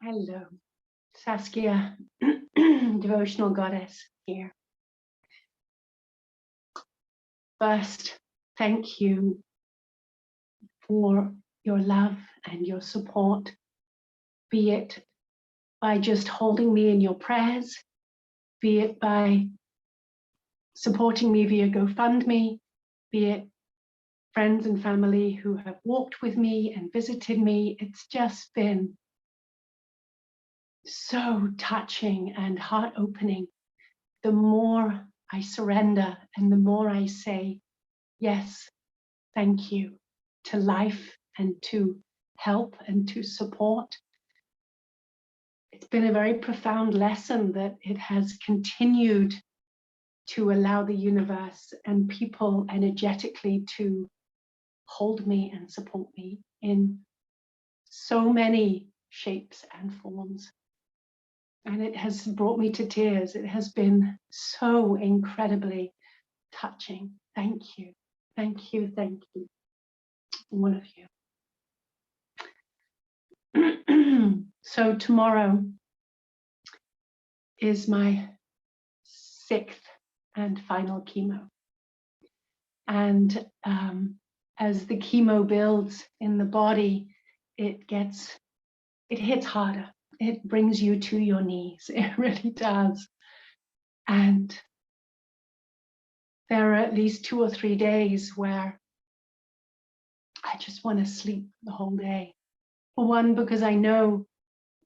Hello, Saskia, devotional goddess here. First, thank you for your love and your support, be it by just holding me in your prayers, be it by supporting me via GoFundMe, be it friends and family who have walked with me and visited me. It's just been so touching and heart-opening. The more I surrender and the more I say, yes, thank you to life and to help and to support. It's been a very profound lesson that it has continued to allow the universe and people energetically to hold me and support me in so many shapes and forms. And it has brought me to tears. It has been so incredibly touching. Thank you. Thank you. Thank you. One of you. So tomorrow is my 6th and final chemo. And as the chemo builds in the body, it hits harder. It brings you to your knees. It really does. And there are at least 2 or 3 days where I just want to sleep the whole day. For one, because I know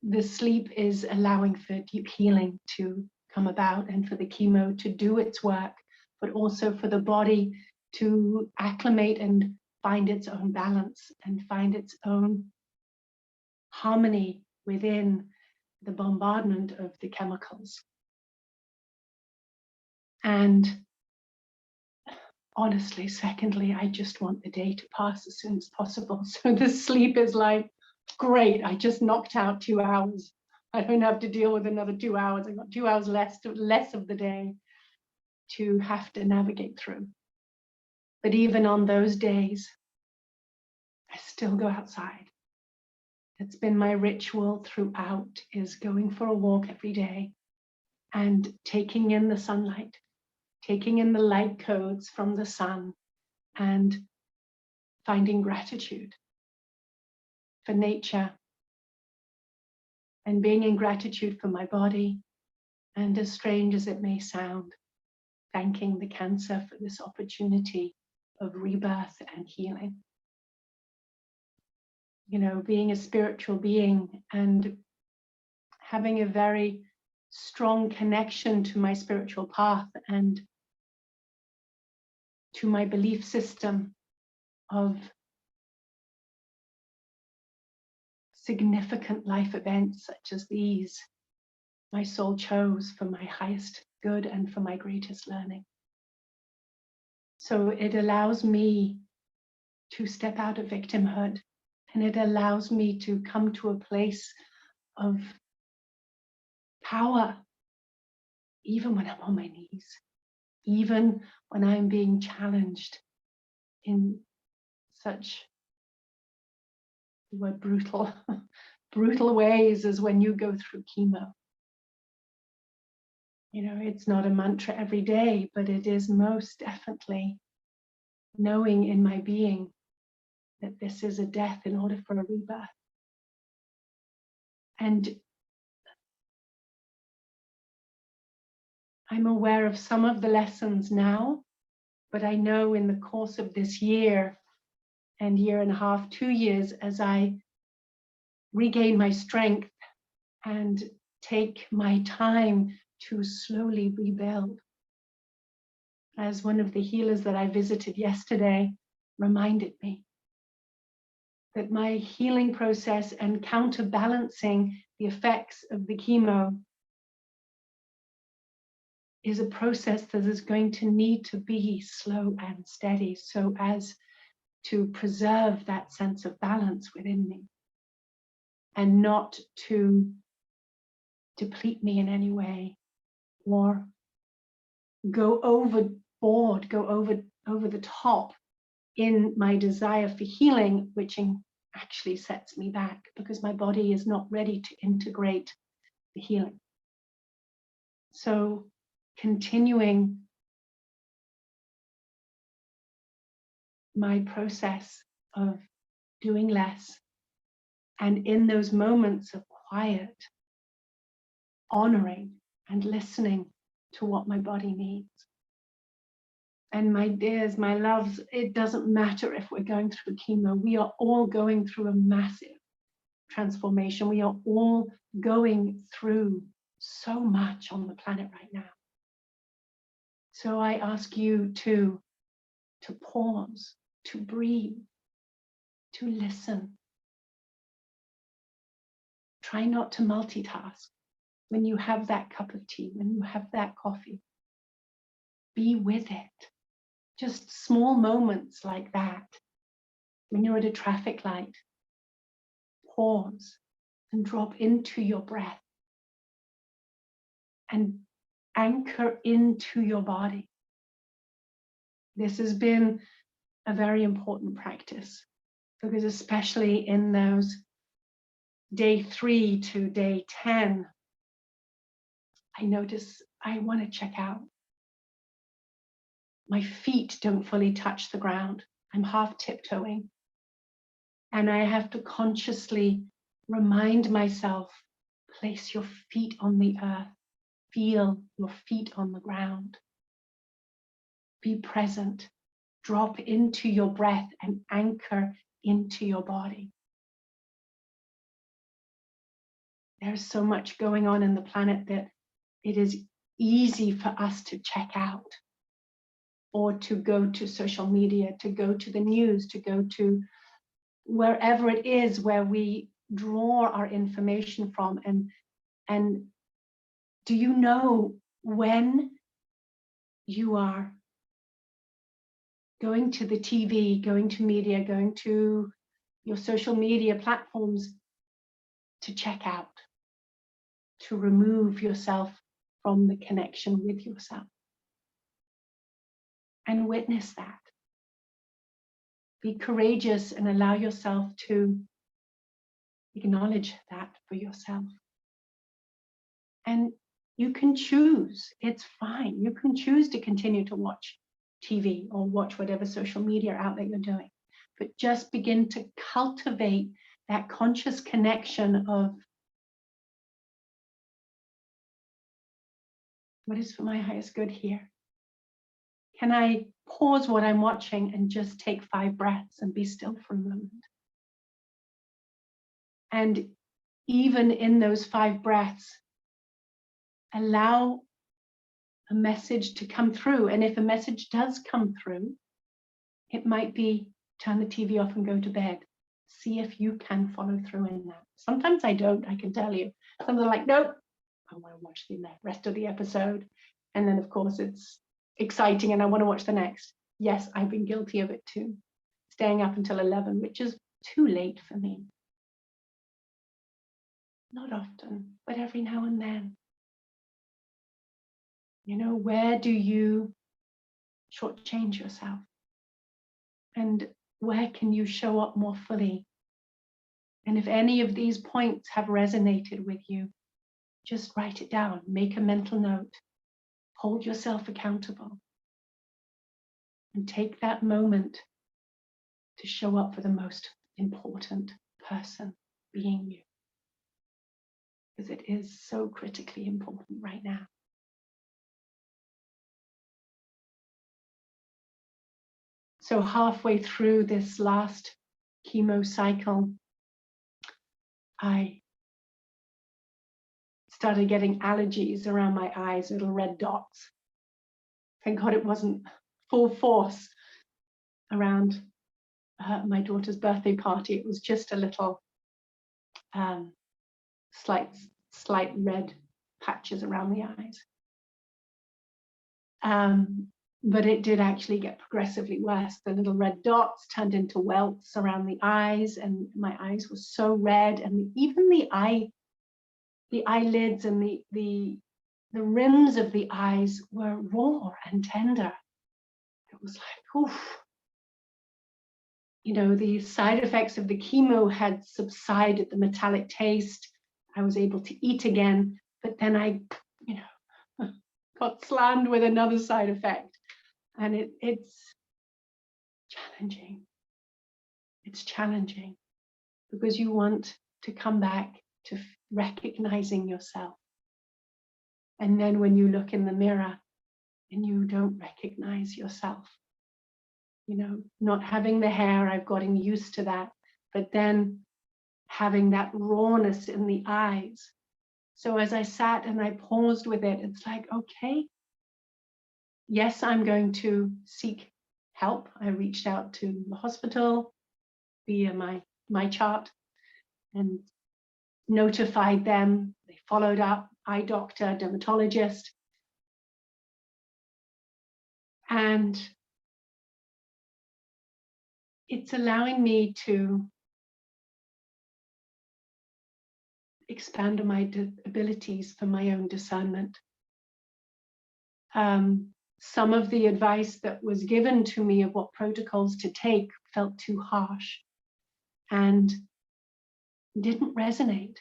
the sleep is allowing for deep healing to come about and for the chemo to do its work, but also for the body to acclimate and find its own balance and find its own harmony within the bombardment of the chemicals. And honestly, secondly, I just want the day to pass as soon as possible. So the sleep is like, great, I just knocked out 2 hours. I don't have to deal with another 2 hours. I've got 2 hours less of the day to have to navigate through. But even on those days, I still go outside. It's been my ritual throughout, is going for a walk every day and taking in the sunlight, taking in the light codes from the sun and finding gratitude for nature and being in gratitude for my body, and as strange as it may sound, thanking the cancer for this opportunity of rebirth and healing. You know, being a spiritual being and having a very strong connection to my spiritual path and to my belief system of significant life events such as these, my soul chose for my highest good and for my greatest learning. So it allows me to step out of victimhood, and it allows me to come to a place of power, even when I'm on my knees, even when I'm being challenged in such brutal, brutal ways as when you go through chemo. You know, it's not a mantra every day, but it is most definitely knowing in my being that this is a death in order for a rebirth. And I'm aware of some of the lessons now, but I know in the course of this year and year and a half, 2 years, as I regain my strength and take my time to slowly rebuild. As one of the healers that I visited yesterday reminded me, that my healing process and counterbalancing the effects of the chemo is a process that is going to need to be slow and steady so as to preserve that sense of balance within me and not to deplete me in any way or go overboard, go over the top in my desire for healing, which actually sets me back because my body is not ready to integrate the healing. So continuing my process of doing less, and in those moments of quiet, honoring and listening to what my body needs. And my dears, my loves, it doesn't matter if we're going through chemo. We are all going through a massive transformation. We are all going through so much on the planet right now. So I ask you to pause, to breathe, to listen. Try not to multitask. When you have that cup of tea, when you have that coffee, be with it. Just small moments like that. When you're at a traffic light, pause and drop into your breath and anchor into your body. This has been a very important practice because especially in those day 3 to day 10, I notice I want to check out. My feet don't fully touch the ground. I'm half tiptoeing. And I have to consciously remind myself, place your feet on the earth. Feel your feet on the ground. Be present. Drop into your breath and anchor into your body. There's so much going on in the planet that it is easy for us to check out, or to go to social media, to go to the news, to go to wherever it is where we draw our information from. And do you know, when you are going to the TV, going to media, going to your social media platforms, to check out, to remove yourself from the connection with yourself, and witness that. Be courageous and allow yourself to acknowledge that for yourself. And you can choose, it's fine. You can choose to continue to watch TV or watch whatever social media outlet you're doing, but just begin to cultivate that conscious connection of what is for my highest good here. Can I pause what I'm watching and just take 5 breaths and be still for a moment? And even in those 5 breaths, allow a message to come through. And if a message does come through, it might be turn the TV off and go to bed. See if you can follow through in that. Sometimes I don't, I can tell you. Sometimes I'm like, nope, I want to watch the rest of the episode. And then of course it's exciting and I want to watch the next. Yes, I've been guilty of it too. Staying up until 11, which is too late for me. Not often, but every now and then. You know, where do you shortchange yourself? And where can you show up more fully? And if any of these points have resonated with you, just write it down, make a mental note, hold yourself accountable, and take that moment to show up for the most important person, being you. Because it is so critically important right now. So halfway through this last chemo cycle, I started getting allergies around my eyes, little red dots. Thank God it wasn't full force around my daughter's birthday party. It was just a little slight red patches around the eyes. But it did actually get progressively worse. The little red dots turned into welts around the eyes, and my eyes were so red, and even the eyelids and the rims of the eyes were raw and tender. It was like, oof. the side effects of the chemo had subsided, the metallic taste. I was able to eat again, but then I, got slammed with another side effect. And it's challenging. It's challenging because you want to come back to recognizing yourself. And then when you look in the mirror and you don't recognize yourself, not having the hair, I've gotten used to that, but then having that rawness in the eyes. So as I sat and I paused with it, it's like, okay, yes, I'm going to seek help. I reached out to the hospital via my chart and notified them. They followed up, eye doctor, dermatologist. And it's allowing me to expand on my abilities for my own discernment. Some of the advice that was given to me of what protocols to take felt too harsh and didn't resonate.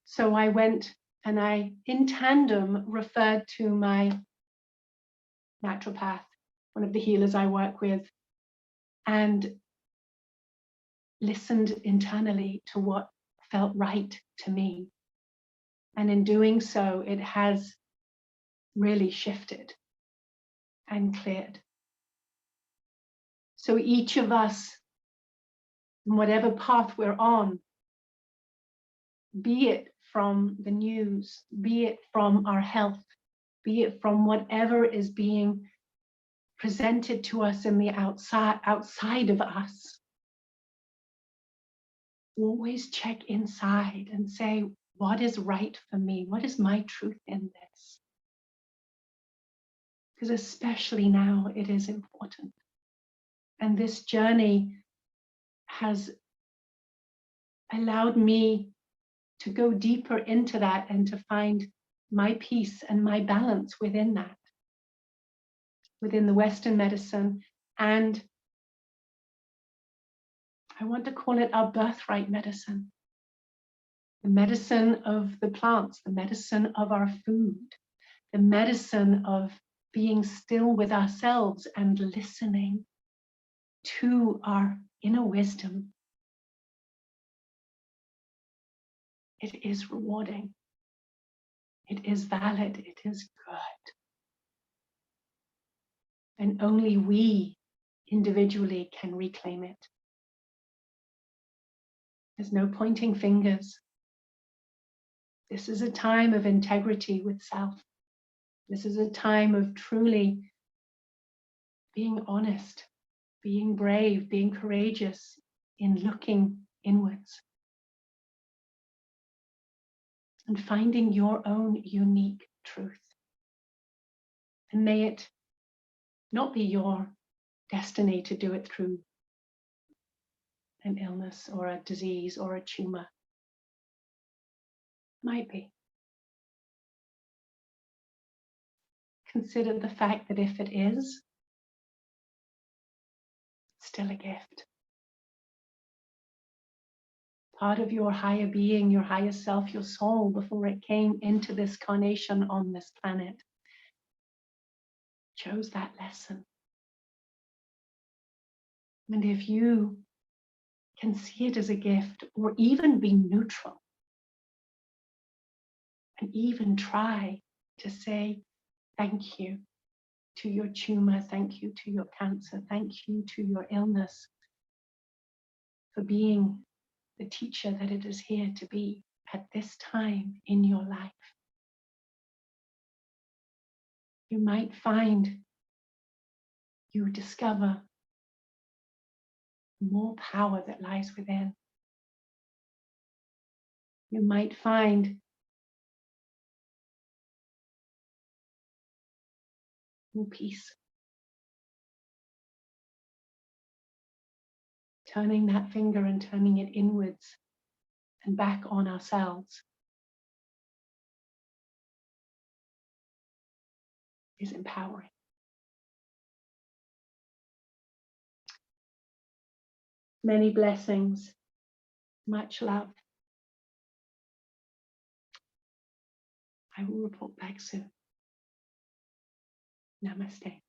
So I went and I, in tandem, referred to my naturopath, one of the healers I work with, and listened internally to what felt right to me. And in doing so, it has really shifted and cleared. So each of us, in whatever path we're on, be it from the news, be it from our health, be it from whatever is being presented to us in the outside of us, always check inside and say, what is right for me? What is my truth in this? Because especially now, it is important. And this journey has allowed me to go deeper into that and to find my peace and my balance within that, within the Western medicine. And I want to call it our birthright medicine, the medicine of the plants, the medicine of our food, the medicine of being still with ourselves and listening to our inner wisdom. It is rewarding. It is valid. It is good. And only we individually can reclaim it. There's no pointing fingers. This is a time of integrity with self. This is a time of truly being honest, being brave, being courageous in looking inwards and finding your own unique truth. And may it not be your destiny to do it through an illness or a disease or a tumor. Might be. Consider the fact that if it is, it's still a gift. Part of your higher being, your higher self, your soul, before it came into this carnation on this planet, chose that lesson. And if you can see it as a gift, or even be neutral, and even try to say thank you to your tumor, thank you to your cancer, thank you to your illness for being the teacher that it is here to be at this time in your life. You might find you discover more power that lies within. You might find more peace. Turning that finger and turning it inwards and back on ourselves is empowering. Many blessings. Much love. I will report back soon. Namaste.